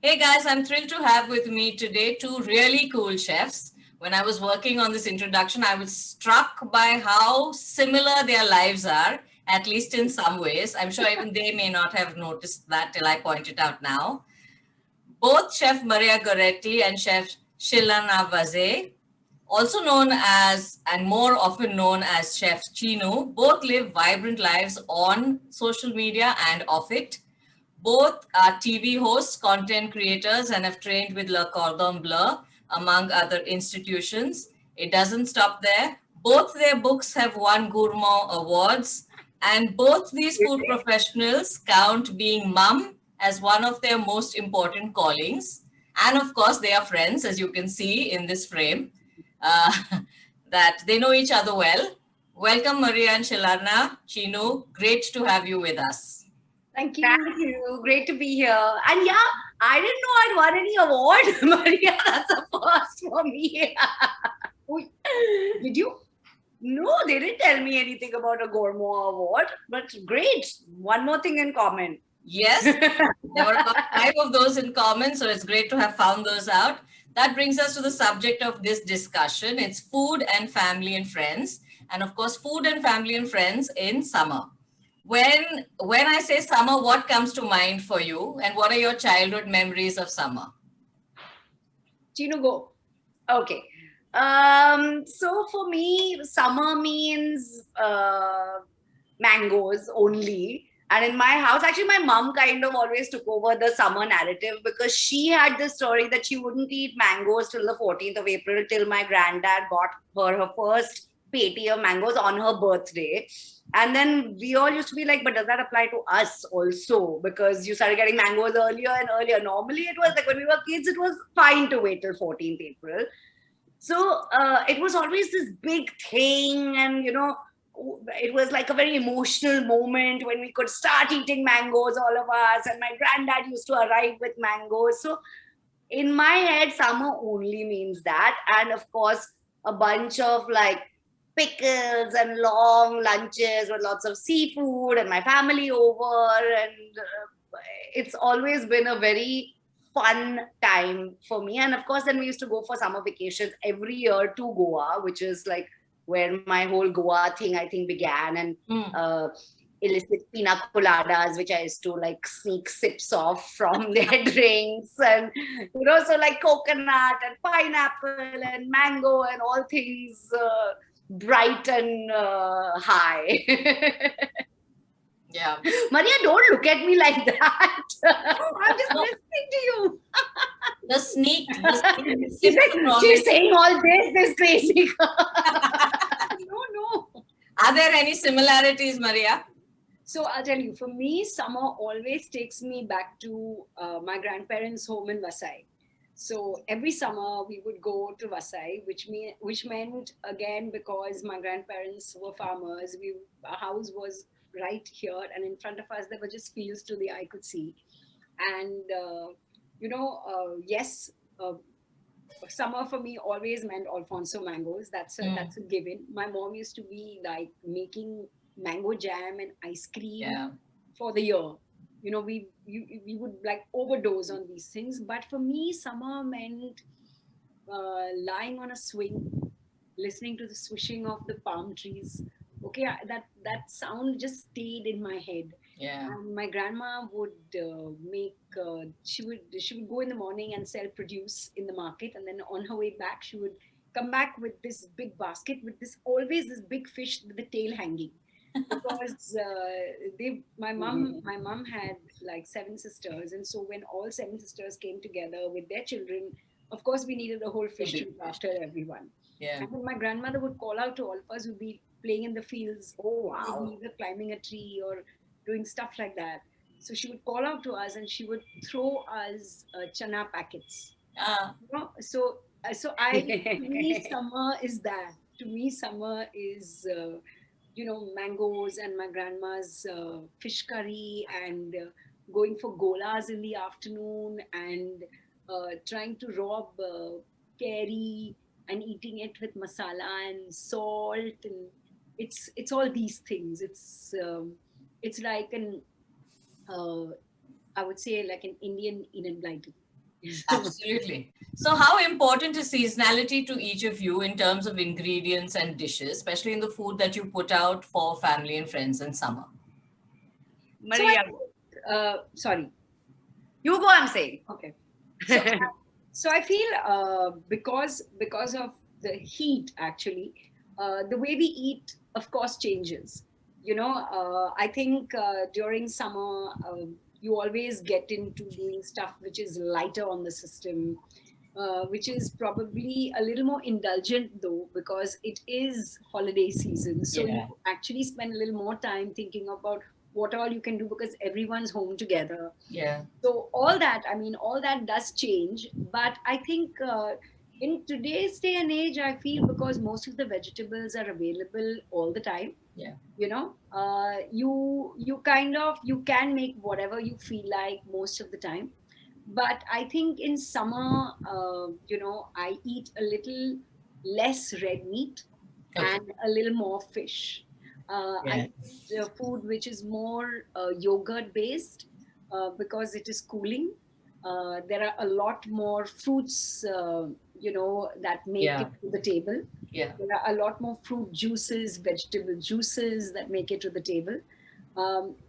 Hey guys, I'm thrilled to have with me today two really cool chefs. When I was working on this introduction, I was struck by how similar their lives are, at least in some ways. I'm sure even they may not have noticed that till I point it out now. Both Chef Maria Goretti and Chef Shilana Vaze, also known as and more often known as Chef Chino, both live vibrant lives on social media and off it. Both are TV hosts, content creators, and have trained with Le Cordon Bleu, among other institutions. It doesn't stop there. Both their books have won Gourmand Awards, and both these food professionals count being mum as one of their most important callings. And of course, they are friends, as you can see in this frame, uh, that they know each other well. Welcome, Maria and Shilana. Chinu, great to have you with us. Thank you. Great to be here. And yeah, I didn't know I'd won any award, Maria. That's a first for me. Did you? No, they didn't tell me anything about a Gourmand award, but great. One more thing in common. Yes, there were about five of those in common, so it's great to have found those out. That brings us to the subject of this discussion. It's food and family and friends, and of course, food and family and friends in summer. When I say summer, what comes to mind for you, and what are your childhood memories of summer? Chino, go. Okay. So for me, summer means mangoes only. And in my house, actually, my mom kind of always took over the summer narrative because she had this story that she wouldn't eat mangoes till the 14th of April, till my granddad bought her first peti of mangoes on her birthday. And then we all used to be like, but does that apply to us also? Because you started getting mangoes earlier and earlier. Normally, it was like when we were kids, it was fine to wait till 14th April. So it was always this big thing, and it was like a very emotional moment when we could start eating mangoes, all of us. And my granddad used to arrive with mangoes. So in my head, summer only means that, and of course, a bunch of like pickles and long lunches with lots of seafood and my family over, and it's always been a very fun time for me. And of course, then we used to go for summer vacations every year to Goa, which is like where my whole Goa thing I think began, and illicit pina coladas, which I used to like sneak sips of from their drinks, and so like coconut and pineapple and mango and all things bright and high. Yeah. Maria, don't look at me like that. I'm just listening to you. The sneak She's like, she's saying all this crazy girl. No. Are there any similarities, Maria? So I'll tell you, for me, summer always takes me back to my grandparents' home in Vasai. So every summer we would go to Vasai, which meant again, because my grandparents were farmers, our house was right here, and in front of us there were just fields to the eye could see. And yes, summer for me always meant Alfonso mangoes. That's a given. My mom used to be like making mango jam and ice cream for the year. We would like overdose on these things. But for me, summer meant lying on a swing, listening to the swishing of the palm trees. Okay, that sound just stayed in my head. Yeah. And my grandma would make. She would go in the morning and sell produce in the market, and then on her way back, she would come back with this big basket with this big fish with the tail hanging. Because my mom had like seven sisters, and so when all seven sisters came together with their children, of course we needed a whole fish to look after everyone. Yeah. And then my grandmother would call out to all of us who'd be playing in the fields, maybe either climbing a tree or doing stuff like that. So she would call out to us and she would throw us chana packets. So to me, summer is that. To me, summer is mangoes and my grandma's fish curry, and going for golas in the afternoon, and trying to rob curry and eating it with masala and salt, and it's all these things. It's like an uh, I would say like an Indian Enid Blyton. Absolutely. So how important is seasonality to each of you in terms of ingredients and dishes, especially in the food that you put out for family and friends in summer? So Maria, sorry. you go, I'm saying. Okay. So, so I feel because of the heat, actually, the way we eat, of course, changes. I think during summer, you always get into doing stuff which is lighter on the system, which is probably a little more indulgent though, because it is holiday season. So Yeah. you actually spend a little more time thinking about what all you can do because everyone's home together. Yeah. So all that, I mean, all that does change. But I think in today's day and age, I feel because most of the vegetables are available all the time, Yeah. you kind of, you can make whatever you feel like most of the time. But I think in summer, I eat a little less red meat Okay. and a little more fish. Yeah. I eat food which is more yogurt based because it is cooling. There are a lot more fruits, that make Yeah. it to the table. Yeah. There are a lot more fruit juices, vegetable juices that make it to the table.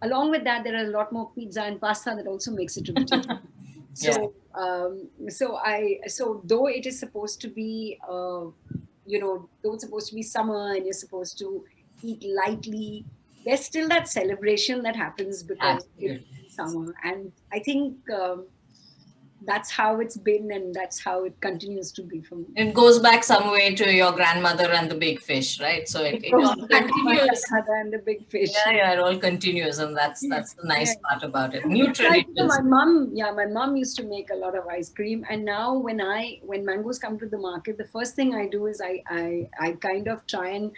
Along with that, there are a lot more pizza and pasta that also makes it to the table. Yeah. So though it is supposed to be, though it's supposed to be summer and you're supposed to eat lightly, there's still that celebration that happens because it's Absolutely. summer. And I think that's how it's been, and that's how it continues to be for me. It goes back some way to your grandmother and the big fish, right? So it goes all back to my continues. grandmother and the big fish. Yeah, it all continues, and that's the nice Yeah. part about it. New It's like, traditions. my mom used to make a lot of ice cream, and now when mangoes come to the market, the first thing I do is I kind of try and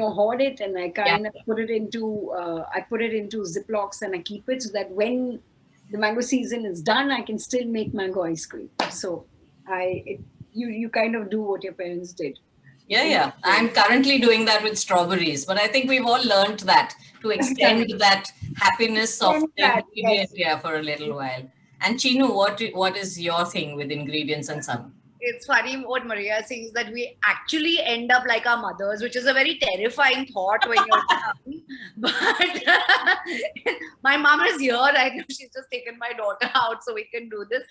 hoard it, and I kind of put it into Ziplocs, and I keep it so that when the mango season is done, I can still make mango ice cream. So you kind of do what your parents did. Yeah. I'm currently doing that with strawberries, but I think we've all learned that to extend that happiness of the ingredient, for a little while. And Chinu, what is your thing with ingredients and summer? It's funny what Maria says, that we actually end up like our mothers, which is a very terrifying thought when you're young. But my mom is here. I know she's just taken my daughter out so we can do this.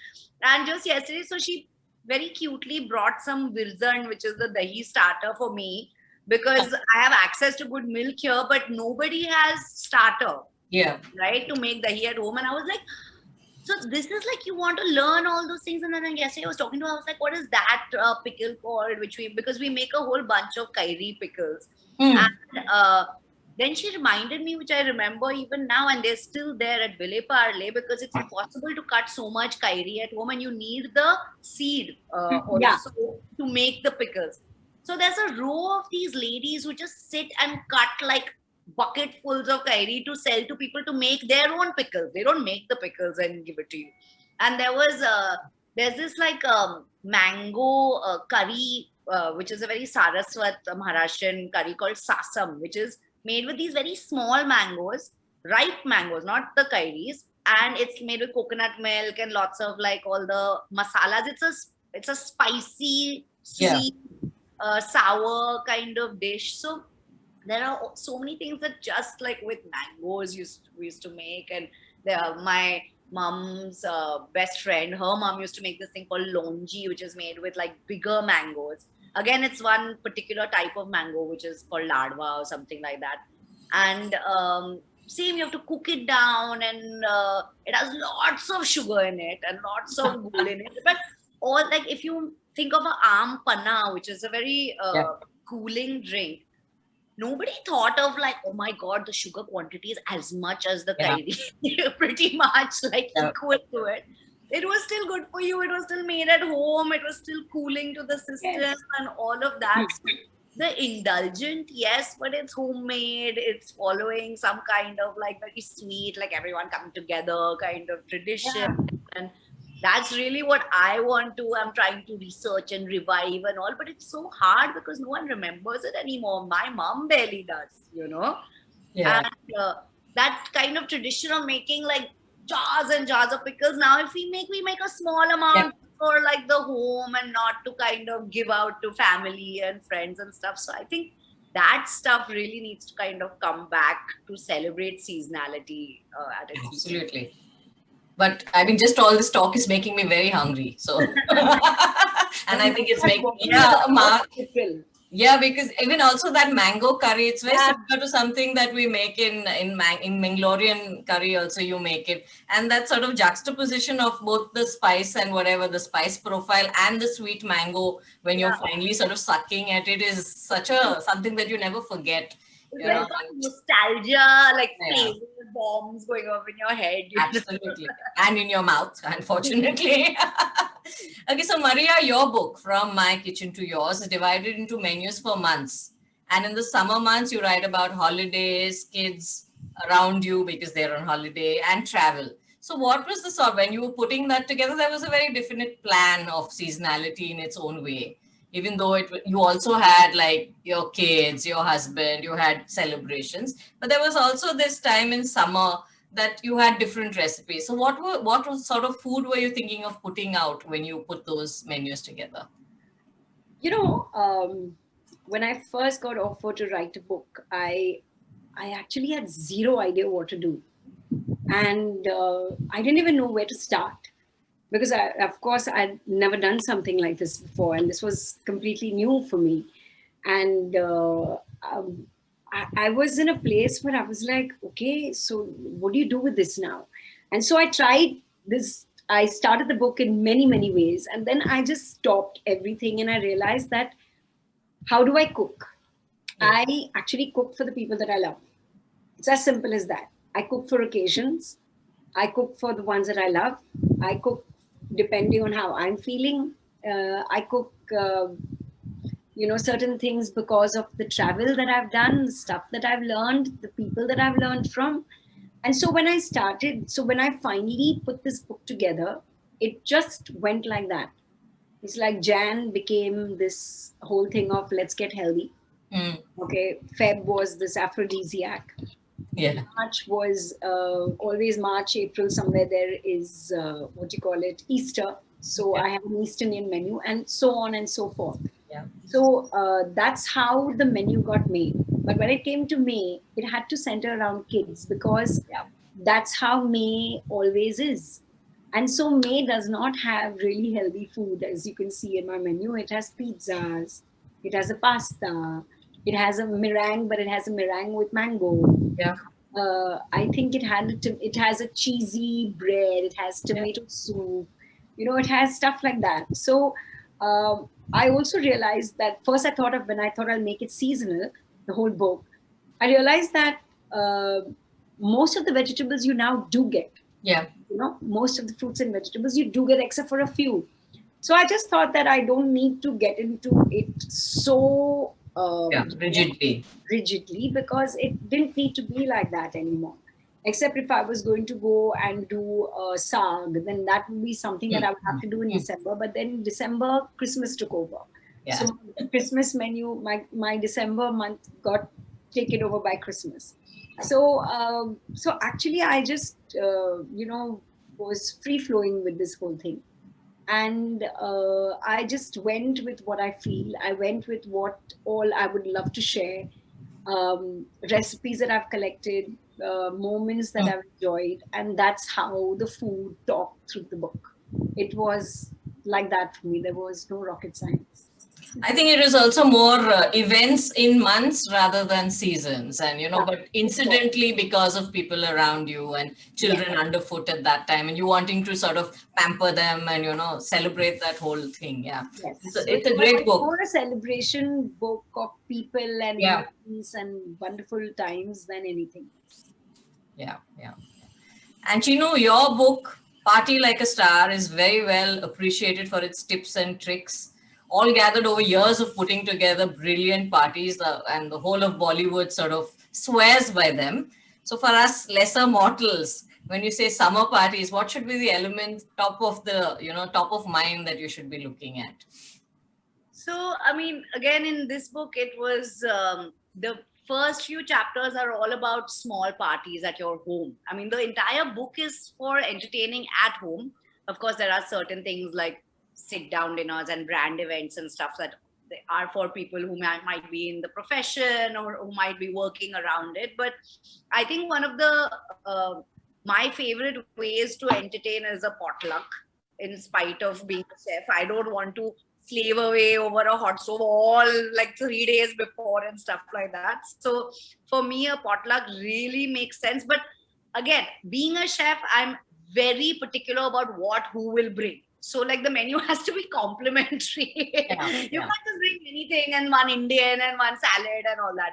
And just yesterday, so she very cutely brought some Virzan, which is the dahi starter for me, because I have access to good milk here, but nobody has starter. Yeah. Right? To make dahi at home. And I was like, so this is like, you want to learn all those things. And then yesterday I was talking to her, I was like, what is that pickle called? Because we make a whole bunch of kairi pickles. And then she reminded me, which I remember even now, and they're still there at Ville Parle, because it's impossible to cut so much kairi at home, and you need the seed also to make the pickles. So there's a row of these ladies who just sit and cut like bucketfuls of kairi to sell to people to make their own pickles. They don't make the pickles and give it to you. And there's this like mango curry, which is a very Saraswat Maharashtrian curry called sasam, which is made with these very small mangoes, ripe mangoes, not the kairis. And it's made with coconut milk and lots of like all the masalas. It's a spicy, sweet, sour kind of dish. So there are so many things that just like with mangoes we used to make. And my mom's best friend, her mom used to make this thing called longi, which is made with like bigger mangoes. Again, it's one particular type of mango, which is called ladwa or something like that. And same, you have to cook it down, and it has lots of sugar in it and lots of gul in it. But all, like, if you think of an aam panna, which is a very cooling drink, nobody thought of like, oh my God, the sugar quantity is as much as the kairi. Pretty much like equal to it. It was still good for you. It was still made at home. It was still cooling to the system and all of that. The indulgent, yes, but it's homemade. It's following some kind of like very sweet, like everyone coming together kind of tradition. And that's really what I'm trying to research and revive and all, but it's so hard because no one remembers it anymore. My mom barely does, Yeah. And that kind of tradition of making like jars and jars of pickles. Now, if we make a small amount for like the home and not to kind of give out to family and friends and stuff. So I think that stuff really needs to kind of come back to celebrate seasonality at its Absolutely. But I mean, just all this talk is making me very hungry. So, and I think it's making because even also that mango curry, it's very similar to something that we make in Mangalorian curry. Also, you make it, and that sort of juxtaposition of both the spice and whatever the spice profile and the sweet mango when you're finally sort of sucking at it is such a something that you never forget. You know? Nostalgia, like flavor bombs going off in your head. Absolutely. And in your mouth, unfortunately. Okay, so Maria, your book, From My Kitchen to Yours, is divided into menus for months. And in the summer months, you write about holidays, kids around you because they're on holiday, and travel. So what was the sort, when you were putting that together, there was a very definite plan of seasonality in its own way. Even though you also had like your kids, your husband, you had celebrations, but there was also this time in summer that you had different recipes. So what sort of food were you thinking of putting out when you put those menus together? You know, when I first got offered to write a book, I actually had zero idea what to do, and I didn't even know where to start. Because of course, I'd never done something like this before, and this was completely new for me. And I was in a place where I was like, okay, so what do you do with this now? And so I tried this. I started the book in many, many ways, and then I just stopped everything, and I realized that how do I cook? I actually cook for the people that I love. It's as simple as that. I cook for occasions. I cook for the ones that I love. I cook depending on how I'm feeling. I cook, certain things because of the travel that I've done, the stuff that I've learned, the people that I've learned from. And so when I finally put this book together, it just went like that. It's like Jan became this whole thing of let's get healthy. Okay, Feb was this aphrodisiac. Yeah. March was always March, April, somewhere there is, Easter. So I have an Eastern menu and so on and so forth. Yeah. So that's how the menu got made. But when it came to May, it had to center around kids because that's how May always is. And so May does not have really healthy food, as you can see in my menu. It has pizzas, it has a pasta, it has a meringue, but it has a meringue with mango. Yeah. I think it has a cheesy bread. It has tomato soup. It has stuff like that. So I also realized that first when I thought I'll make it seasonal, the whole book, I realized that most of the vegetables you now do get. Yeah. Most of the fruits and vegetables you do get, except for a few. So I just thought that I don't need to get into it so rigidly, because it didn't need to be like that anymore. Except if I was going to go and do a saag, then that would be something that I would have to do in December. But then in December, Christmas took over. Yeah. So Christmas menu, my December month got taken over by Christmas. So actually I just, was free flowing with this whole thing. And I just went with what I feel. I went with what all I would love to share, recipes that I've collected, moments that I've enjoyed. And that's how the food talked through the book. It was like that for me. There was no rocket science. I think it is also more events in months rather than seasons, and but incidentally because of people around you and children underfoot at that time, and you wanting to sort of pamper them and celebrate that whole thing. Yeah, so it's a great book. More a celebration book of people and memories and wonderful times than anything else. Yeah. And Chinu, your book Party Like a Star is very well appreciated for its tips and tricks, all gathered over years of putting together brilliant parties, and the whole of Bollywood sort of swears by them. So for us lesser mortals, when you say summer parties, what should be the element top of mind that you should be looking at? So, I mean, again, in this book, it was the first few chapters are all about small parties at your home. I mean, the entire book is for entertaining at home. Of course, there are certain things like sit down dinners and brand events and stuff that they are for people who might be in the profession or who might be working around it. But I think one of the my favorite ways to entertain is a potluck. In spite of being a chef, I don't want to slave away over a hot stove all like 3 days before and stuff like that. So for me, a potluck really makes sense. But again, being a chef, I'm very particular about who will bring. So like the menu has to be complimentary. You can't just bring anything and one Indian and one salad and all that.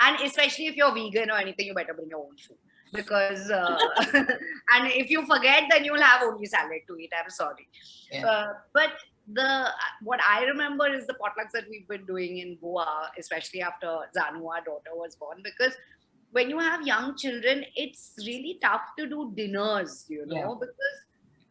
And especially if you're vegan or anything, you better bring your own food. Because and if you forget, then you'll have only salad to eat. I'm sorry. But what I remember is the potlucks that we've been doing in Goa, especially after Zanu, our daughter, was born, because when you have young children, it's really tough to do dinners, because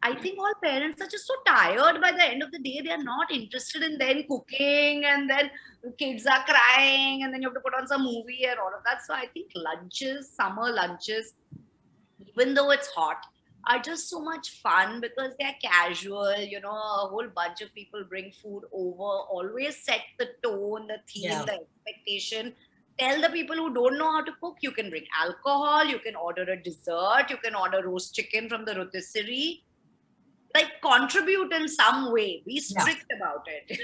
I think all parents are just so tired by the end of the day. They are not interested in then cooking, and then kids are crying, and then you have to put on some movie and all of that. So I think lunches, summer lunches, even though it's hot, are just so much fun because they're casual. A whole bunch of people bring food over, always set the tone, the theme, the expectation. Tell the people who don't know how to cook, you can bring alcohol, you can order a dessert, you can order roast chicken from the rotisserie. Like, contribute in some way. Be strict about it.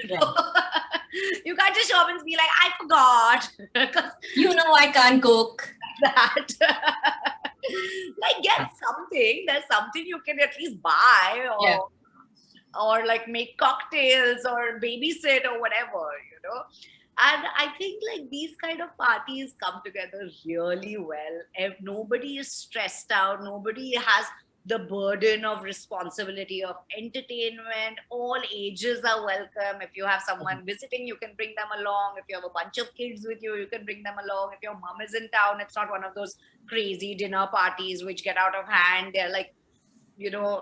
You can't just show up and be like, I forgot. I can't cook. That. Like, get something. There's something you can at least buy or like make cocktails or babysit or whatever, And I think like these kind of parties come together really well. If nobody is stressed out, nobody has the burden of responsibility of entertainment. All ages are welcome. If you have someone visiting, you can bring them along. If you have a bunch of kids with you, you can bring them along. If your mom is in town, it's not one of those crazy dinner parties which get out of hand. They're like,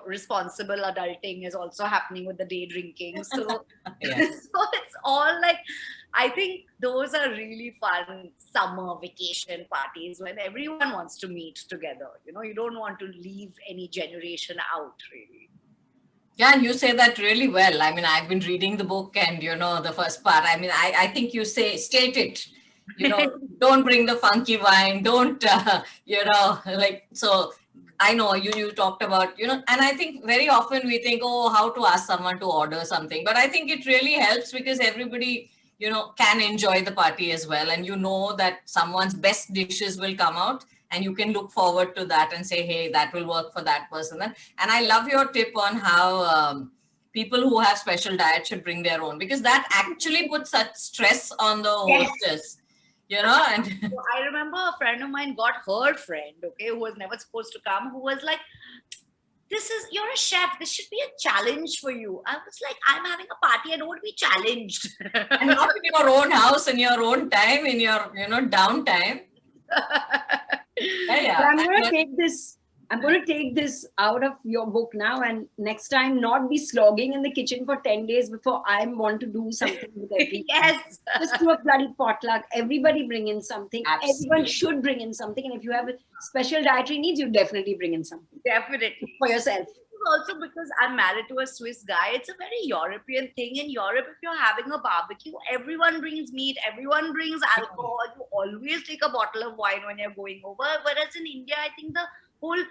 responsible adulting is also happening with the day drinking. So, so it's all like, I think those are really fun summer vacation parties when everyone wants to meet together. You don't want to leave any generation out, really. Yeah, and you say that really well. I mean, I've been reading the book and, the first part. I mean, I think you state it. Don't bring the funky wine. Don't, so I know you talked about, and I think very often we think, how to ask someone to order something. But I think it really helps because everybody, can enjoy the party as well. And that someone's best dishes will come out and you can look forward to that and say, hey, that will work for that person. And I love your tip on how people who have special diet should bring their own, because that actually puts such stress on the hostess. And so I remember a friend of mine got her friend, who was never supposed to come, who was like, you're a chef, this should be a challenge for you. I was like, I'm having a party, I don't want to be challenged. And not in your own house, in your own time, in your, downtime. I'm going to take this out of your book now, and next time not be slogging in the kitchen for 10 days before I want to do something with everything. Yes. Just do a bloody potluck. Everybody bring in something. Absolutely. Everyone should bring in something. And if you have special dietary needs, you definitely bring in something. Definitely. For yourself. Also, because I'm married to a Swiss guy, it's a very European thing. In Europe, if you're having a barbecue, everyone brings meat, everyone brings alcohol. You always take a bottle of wine when you're going over. Whereas in India, I think the whole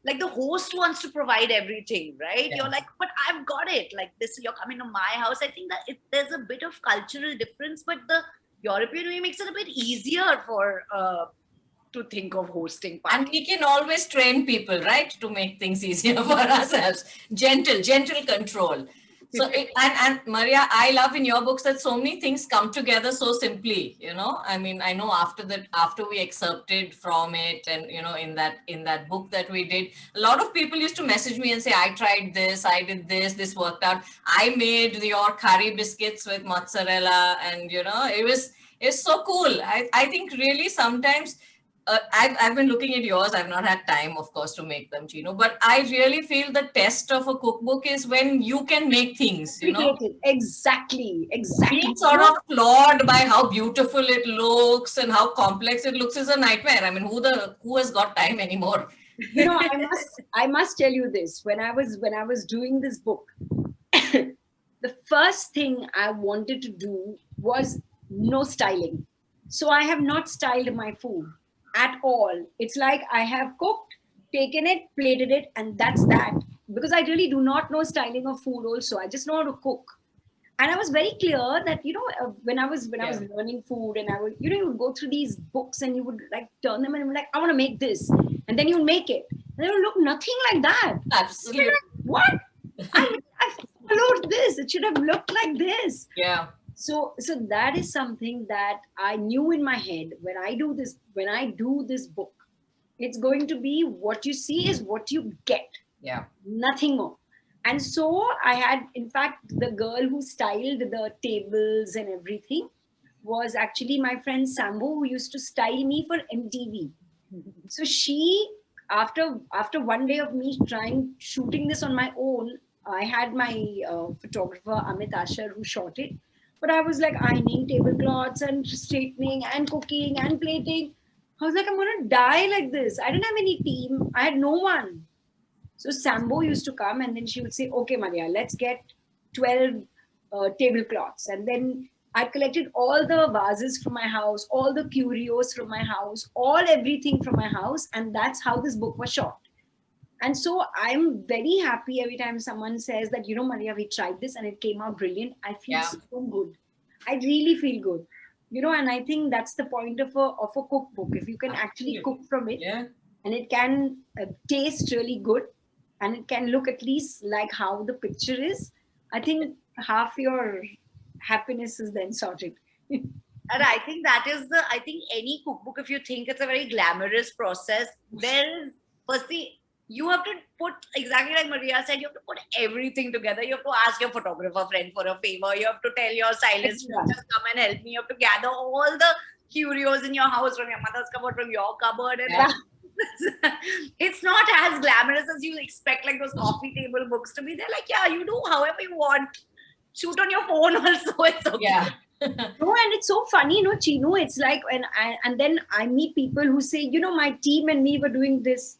like the host wants to provide everything, right? You're like, but I've got it, like this, you're coming to my house. I think that there's a bit of cultural difference, but the European way makes it a bit easier for to think of hosting parties. And we can always train people, right, to make things easier for ourselves. Gentle control. So, and Maria, I love in your books that so many things come together so simply, I mean, I know after we excerpted from it and, in that book that we did, a lot of people used to message me and say, I tried this, I did this worked out. I made your curry biscuits with mozzarella and, it's so cool. I think really sometimes I've been looking at yours. I've not had time, of course, to make them, Chino. But I really feel the test of a cookbook is when you can make things, you know. Exactly. Being sort of flawed by how beautiful it looks and how complex it looks is a nightmare. I mean, who has got time anymore? You know, I must tell you this. When I was doing this book, the first thing I wanted to do was no styling. So I have not styled my food at all. It's like I have cooked, taken it, plated it, and that's that. Because I really do not know styling of food also. I just know how to cook. And I was very clear that, you know, when I was learning food, and I would, you know, you would go through these books and you would like turn them and be like, I want to make this. And then you would make it. And it would look nothing like that. Absolutely. Like, what? I followed this. It should have looked like this. Yeah. So that is something that I knew in my head when I do this book, it's going to be what you see is what you get. Yeah. Nothing more. And so I had, in fact, the girl who styled the tables and everything was actually my friend Sambo, who used to style me for MTV. So she, after one day of me shooting this on my own, I had my photographer Amit Asher who shot it. But I was like ironing tablecloths and straightening and cooking and plating. I was like, I'm going to die like this. I didn't have any team. I had no one. So Sambo used to come and then she would say, okay, Maria, let's get 12 tablecloths. And then I collected all the vases from my house, all the curios from my house, everything from my house. And that's how this book was shot. And so I'm very happy every time someone says that, you know, Maria, we tried this and it came out brilliant. I feel so good. I really feel good. You know, and I think that's the point of a cookbook. If you can actually cook from it, and it can taste really good, and it can look at least like how the picture is, I think half your happiness is then sorted. And I think that is I think any cookbook, if you think it's a very glamorous process, there is, firstly, you have to put, exactly like Maria said, you have to put everything together. You have to ask your photographer friend for a favor. You have to tell your stylist, just come and help me. You have to gather all the curios in your house from your mother's cupboard, from your cupboard. And it's not as glamorous as you expect, like those coffee table books to be. They're like, yeah, you do however you want. Shoot on your phone also, it's okay. Yeah. No, and it's so funny, you know, Chino. It's like, and then I meet people who say, you know, my team and me were doing this.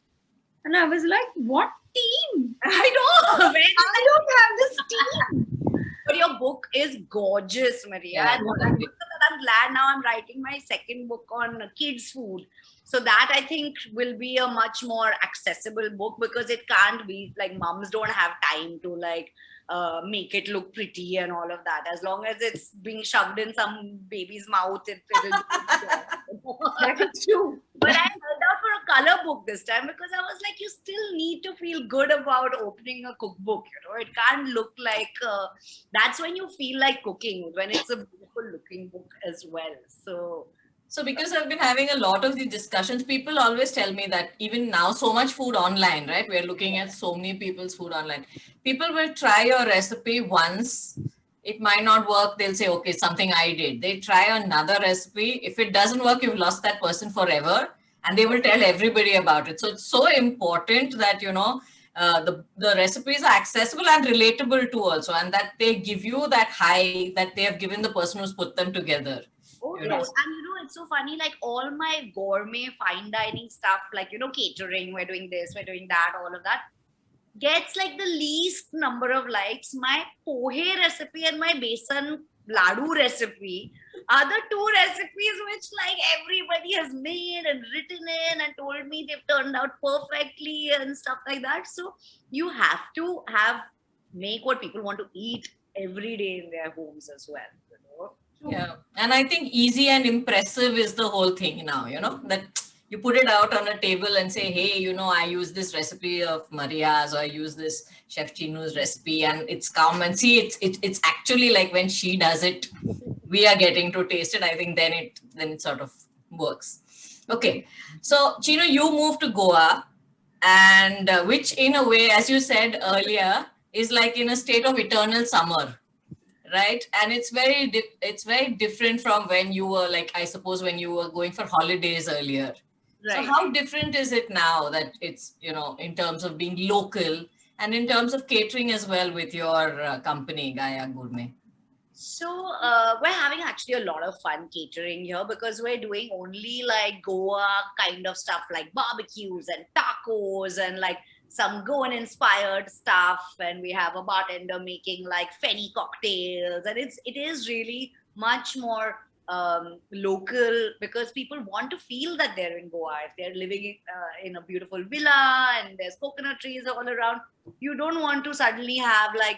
And I was like, what team? I know. I don't have this team. But your book is gorgeous, Maria. Yeah, and I'm glad now I'm writing my second book on kids' food. So that I think will be a much more accessible book, because it can't be like moms don't have time to like make it look pretty and all of that. As long as it's being shoved in some baby's mouth, it'll That is true. But I held out for a color book this time because I was like, you still need to feel good about opening a cookbook. You know, it can't look like, that's when you feel like cooking, when it's a beautiful looking book as well. So because I've been having a lot of these discussions, people always tell me that even now, so much food online, right? We're looking at so many people's food online. People will try your recipe once. It might not work. They'll say, okay, something I did. They try another recipe. If it doesn't work, you've lost that person forever. And they will tell everybody about it. So it's so important that, you know, the recipes are accessible and relatable too also. And that they give you that high that they have given the person who's put them together. Oh, yes. And you know, it's so funny, like all my gourmet fine dining stuff, like, you know, catering, we're doing this, we're doing that, all of that, gets like the least number of likes. My pohe recipe and my besan ladu recipe are the two recipes which like everybody has made and written in and told me they've turned out perfectly and stuff like that. So you have to make what people want to eat every day in their homes as well. Yeah, and I think easy and impressive is the whole thing now, you know, that you put it out on a table and say, hey, you know, I use this recipe of Maria's, or I use this Chef Chinu's recipe, and it's come and see, it's actually like when she does it, we are getting to taste it. I think then it sort of works. Okay, so Chinu, you moved to Goa, and which in a way, as you said earlier, is like in a state of eternal summer. Right. And it's very different from when you were like, I suppose when you were going for holidays earlier. So Right. how different is it now that it's, in terms of being local and in terms of catering as well with your company, Gaia Gourmet? So we're having actually a lot of fun catering here because we're doing only like Goa kind of stuff like barbecues and tacos and like some Goan inspired stuff. And we have a bartender making like fenny cocktails. And it is really much more local because people want to feel that they're in Goa. If they're living in a beautiful villa and there's coconut trees all around, you don't want to suddenly have like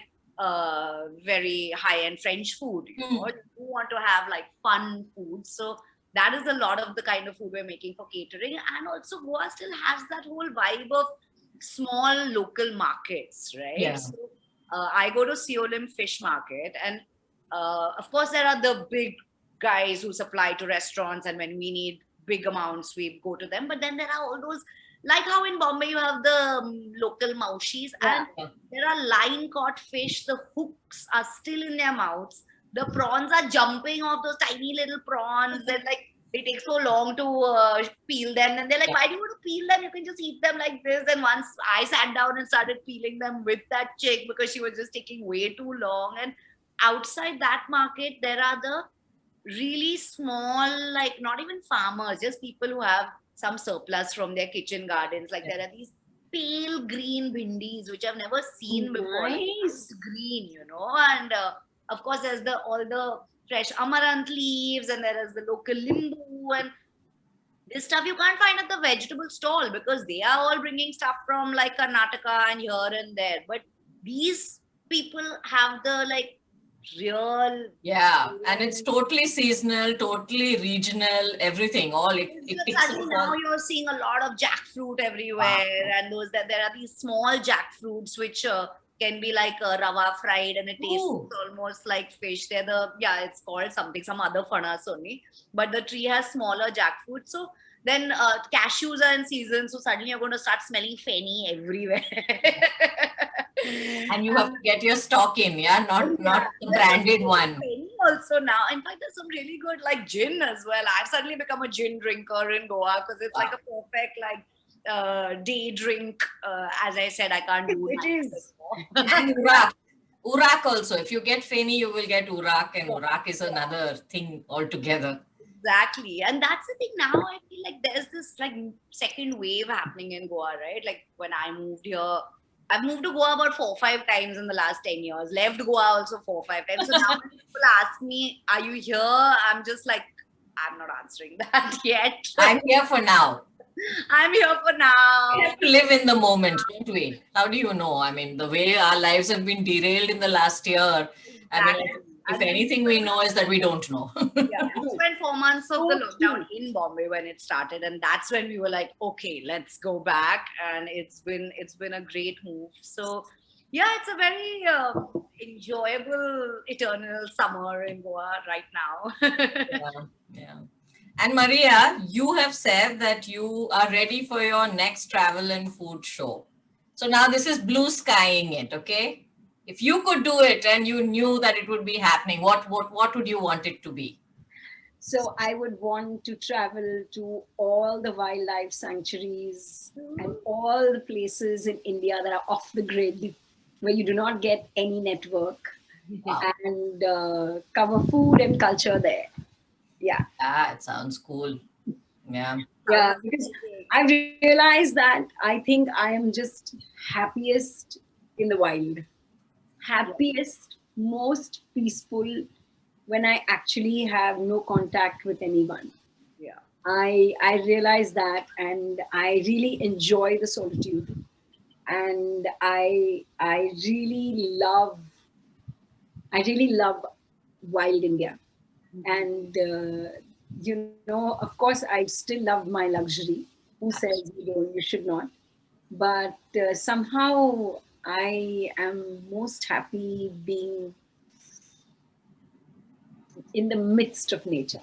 very high-end French food. You know, you want to have like fun food. So that is a lot of the kind of food we're making for catering. And also Goa still has that whole vibe of small local markets, right? Yeah. So I go to Seolim Fish Market, and of course there are the big guys who supply to restaurants, and when we need big amounts, we go to them. But then there are all those, like how in Bombay you have the local maushis, and there are line caught fish. The hooks are still in their mouths. The prawns are jumping off those tiny little prawns, and like they take so long to peel them. And they're like, why do you want to peel them? You can just eat them like this. And once I sat down and started peeling them with that chick because she was just taking way too long. And outside that market, there are the really small, like not even farmers, just people who have some surplus from their kitchen gardens. Like there are these pale green bhindis which I've never seen before. Nice. Green, you know, and of course there's all the fresh amaranth leaves, and there is the local limbu, and this stuff you can't find at the vegetable stall because they are all bringing stuff from like Karnataka and here and there. But these people have the like real, Yeah, and it's totally seasonal, totally regional, everything. All it ticks suddenly off now all. you're seeing a lot of jackfruit everywhere, and those that there are these small jackfruits which can be like rava fried, and it tastes Ooh. almost like fish. They're it's called something, some other fanas only, but the tree has smaller jackfruit. So then cashews are in season, so suddenly you're going to start smelling fenny everywhere. And you have to get your stock in, yeah, not the branded one. Penny also now. In fact, there's some really good like gin as well. I've suddenly become a gin drinker in Goa because it's like a perfect like day drink. As I said, I can't do It is. And urak. Urak also. If you get feni, you will get urak, and urak is another thing altogether. Exactly. And that's the thing now. I feel like there's this like second wave happening in Goa, right? Like when I moved here, I've moved to Goa about 4 or 5 times in the last 10 years. Left Goa also 4 or 5 times. So now when people ask me, are you here? I'm just like, I'm not answering that yet. I'm here for now. I'm here for now. We have to live in the moment, don't we? How do you know? I mean, the way our lives have been derailed in the last year. I mean, if anything we know is that we don't know. Yeah, we spent 4 months of the lockdown in Bombay when it started, and that's when we were like, okay, let's go back, and it's been a great move. So yeah, it's a very enjoyable eternal summer in Goa right now. Yeah. And Maria, you have said that you are ready for your next travel and food show. So now this is blue skying it, okay? If you could do it and you knew that it would be happening, what would you want it to be? So I would want to travel to all the wildlife sanctuaries and all the places in India that are off the grid, where you do not get any network, and cover food and culture there. Yeah. Ah, it sounds cool. Yeah. Yeah, because I realized that I think I am just happiest in the wild, happiest, most peaceful when I actually have no contact with anyone. Yeah. I realize that, and I really enjoy the solitude, and I really love wild India, and of course I still love my luxury. Who says you should not? But somehow I am most happy being in the midst of nature.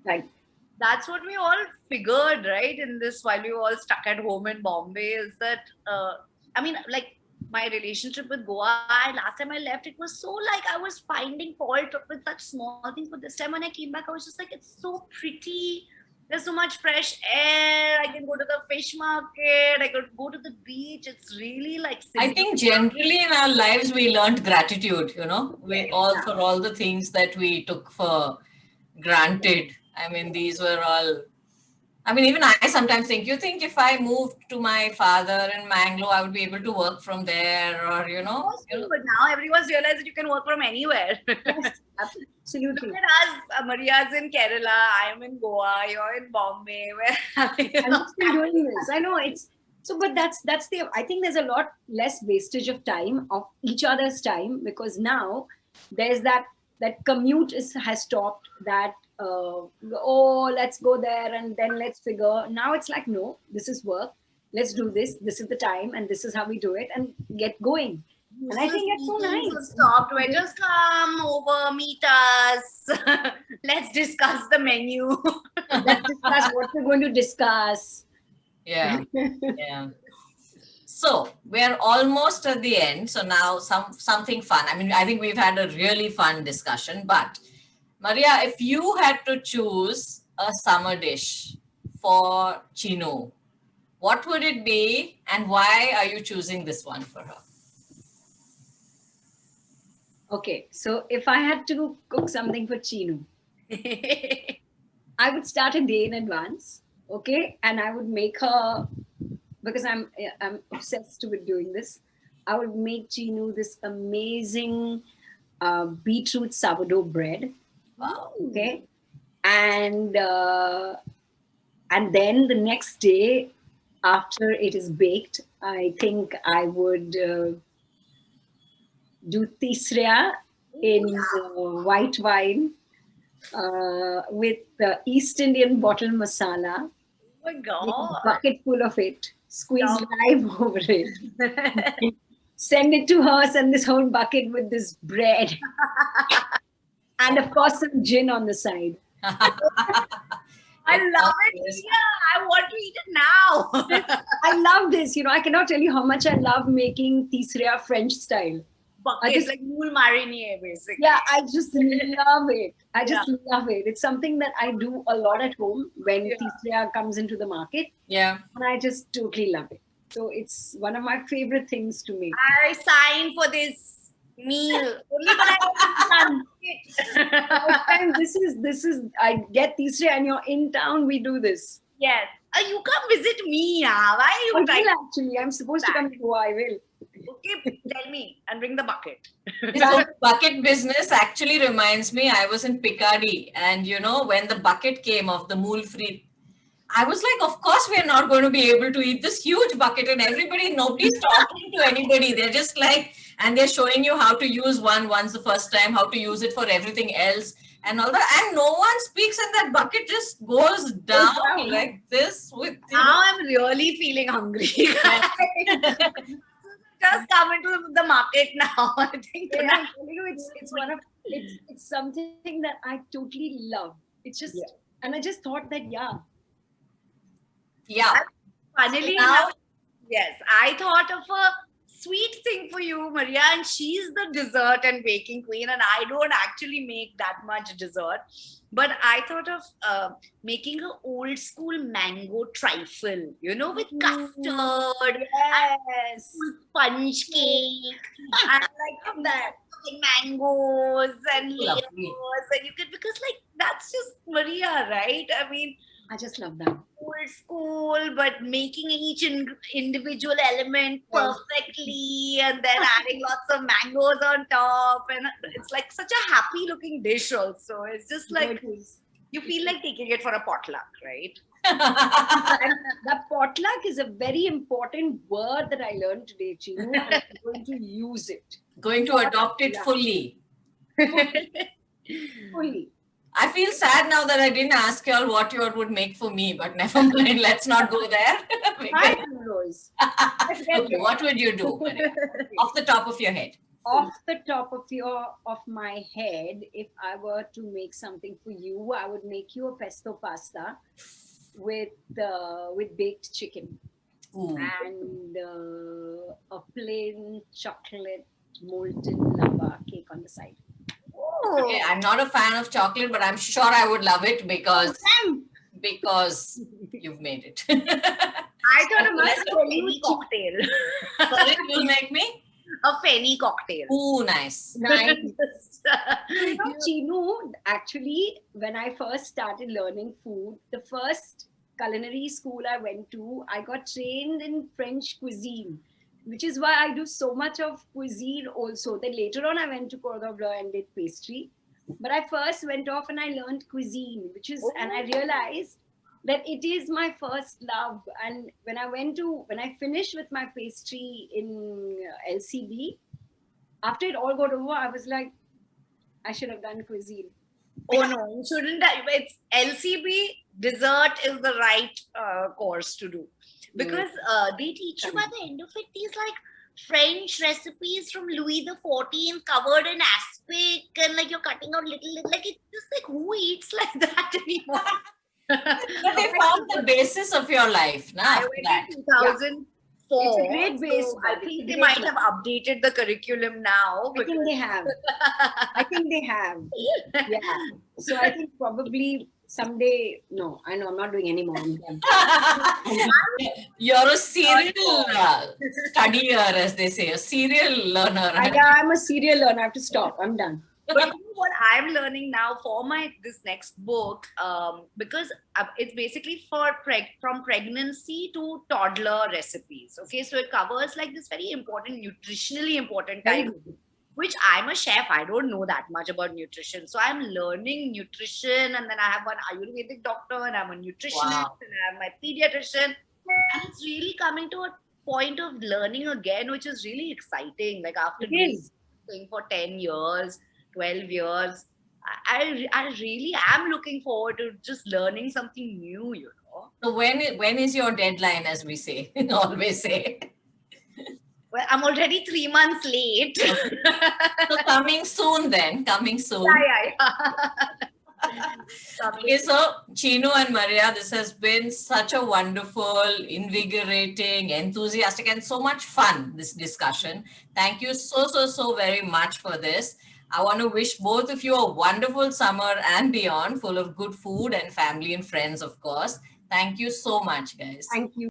Like, that's what we all figured, right? In this, while we were all stuck at home in Bombay, is that I mean, like my relationship with Goa, last time I left, it was so like I was finding fault with such small things. But this time when I came back, I was just like, it's so pretty. There's so much fresh air. I can go to the fish market. I could go to the beach. It's really like I simple. think generally in our lives we learned gratitude, you know, we all for all the things that we took for granted. I mean, these were all. I mean, even I sometimes think, you think if I moved to my father in Mangalore, I would be able to work from there, or But now everyone's realized that you can work from anywhere. Yes, absolutely. Look at us. Maria's in Kerala. I'm in Goa. You're in Bombay. Where I'm still doing this. I know it's so, but that's the. I think there's a lot less wastage of time, of each other's time, because now there's that commute has stopped. That oh, let's go there and then let's figure. Now it's like, no, this is work. Let's do this. This is the time, and this is how we do it, and get going. And I think that's so nice. Stopped. Where just come over, meet us. Let's discuss the menu. Let's discuss what we're going to discuss. Yeah. Yeah. So we're almost at the end. So now something fun. I mean, I think we've had a really fun discussion, but Maria, if you had to choose a summer dish for Chino, what would it be and why are you choosing this one for her? Okay, so if I had to cook something for Chino, I would start a day in advance, okay, and I would make her, because I'm obsessed with doing this. I would make Chino this amazing beetroot sourdough bread. Wow. Okay, and then the next day, after it is baked, I think I would do tisria in white wine with East Indian bottle masala. Oh my Make God. a bucket full of it, squeeze lime over it, send it to her, send this whole bucket with this bread, and of course some gin on the side. I love it. Yeah, I want to eat it now. I love this. You know, I cannot tell you how much I love making tisria French style. Bucket, like mule marinade, basically. Yeah, I just love it. I just love it. It's something that I do a lot at home when tisria comes into the market. Yeah. And I just totally love it. So it's one of my favorite things to make. I signed for this meal. Only but I Next time, this is I get tisria and you're in town, we do this. Yes. You come visit me. Why are you I trying? will actually. I'm supposed to come to Goa. I will. Okay, tell me and bring the bucket. This whole bucket business actually reminds me, I was in Picardy and when the bucket came of the moule frite, I was like, of course we are not going to be able to eat this huge bucket, and nobody's talking to anybody. They're just like, and they're showing you how to use once the first time, how to use it for everything else and all that. And no one speaks and that bucket just goes down like this with Now I'm really feeling hungry. Just come into the market now. I think it's something that I totally love. It's just and I just thought that Finally, now, yes, I thought of a sweet thing for you, Maria, and she's the dessert and baking queen, and I don't actually make that much dessert. But I thought of making an old school mango trifle, with custard, sponge cake, and like that, mangoes and layers, and you could, because like that's just Maria, right? I mean, I just love that. Old school, but making each individual element perfectly, and then adding lots of mangoes on top, and it's like such a happy looking dish also. It's just like you feel like taking it for a potluck, right? And the potluck is a very important word that I learned today, Chino, and I'm going to use it. Going to adopt it fully. Fully. I feel sad now that I didn't ask you all what you all would make for me, but never mind. Let's not go there. Okay, what would you do, Maria? Off the top of your head? Off the top of my head, if I were to make something for you, I would make you a pesto pasta with baked chicken. Ooh. And a plain chocolate molten lava cake on the side. Okay, I'm not a fan of chocolate, but I'm sure I would love it because because you've made it. I thought it was a fenny cocktail. Sorry, you'll make me? A fenny cocktail. Ooh, nice. Nice. You know, Chinu, actually, when I first started learning food, the first culinary school I went to, I got trained in French cuisine, which is why I do so much of cuisine also. Then later on, I went to Cordon Bleu and did pastry. But I first went off and I learned cuisine, which is, and I realized that it is my first love. And when I finished with my pastry in LCB, after it all got over, I was like, I should have done cuisine. Oh no, you shouldn't have. It's LCB dessert is the right course to do, because they teach you by the end of it these like French recipes from Louis XIV covered in aspic, and like you're cutting out little like it's just like who eats like that anymore? But they found the basis of your life, now I after went that. in 2004. It's a great base, so I but think it's they great might base. have updated the curriculum now. I think they have. I think they have. Yeah. So I think probably someday, no, I know I'm not doing any more. I'm done. You're a serial studier, as they say, a serial learner. I'm a serial learner. I have to stop. I'm done. But you know what I'm learning now for this next book, because it's basically from pregnancy to toddler recipes. Okay, so it covers like this very important, nutritionally important time, which I'm a chef. I don't know that much about nutrition, so I'm learning nutrition, and then I have one Ayurvedic doctor, and I'm a nutritionist, Wow. and I have my pediatrician, and it's really coming to a point of learning again, which is really exciting. Like after It doing is. thing for 10 years. 12 years, I really am looking forward to just learning something new, you know. So when is your deadline, as we say, always say? Well, I'm already 3 months late. So coming soon then, coming soon. Yeah. Okay, so Chinu and Maria, this has been such a wonderful, invigorating, enthusiastic, and so much fun, this discussion. Thank you so very much for this. I want to wish both of you a wonderful summer and beyond, full of good food and family and friends, of course. Thank you so much, guys. Thank you.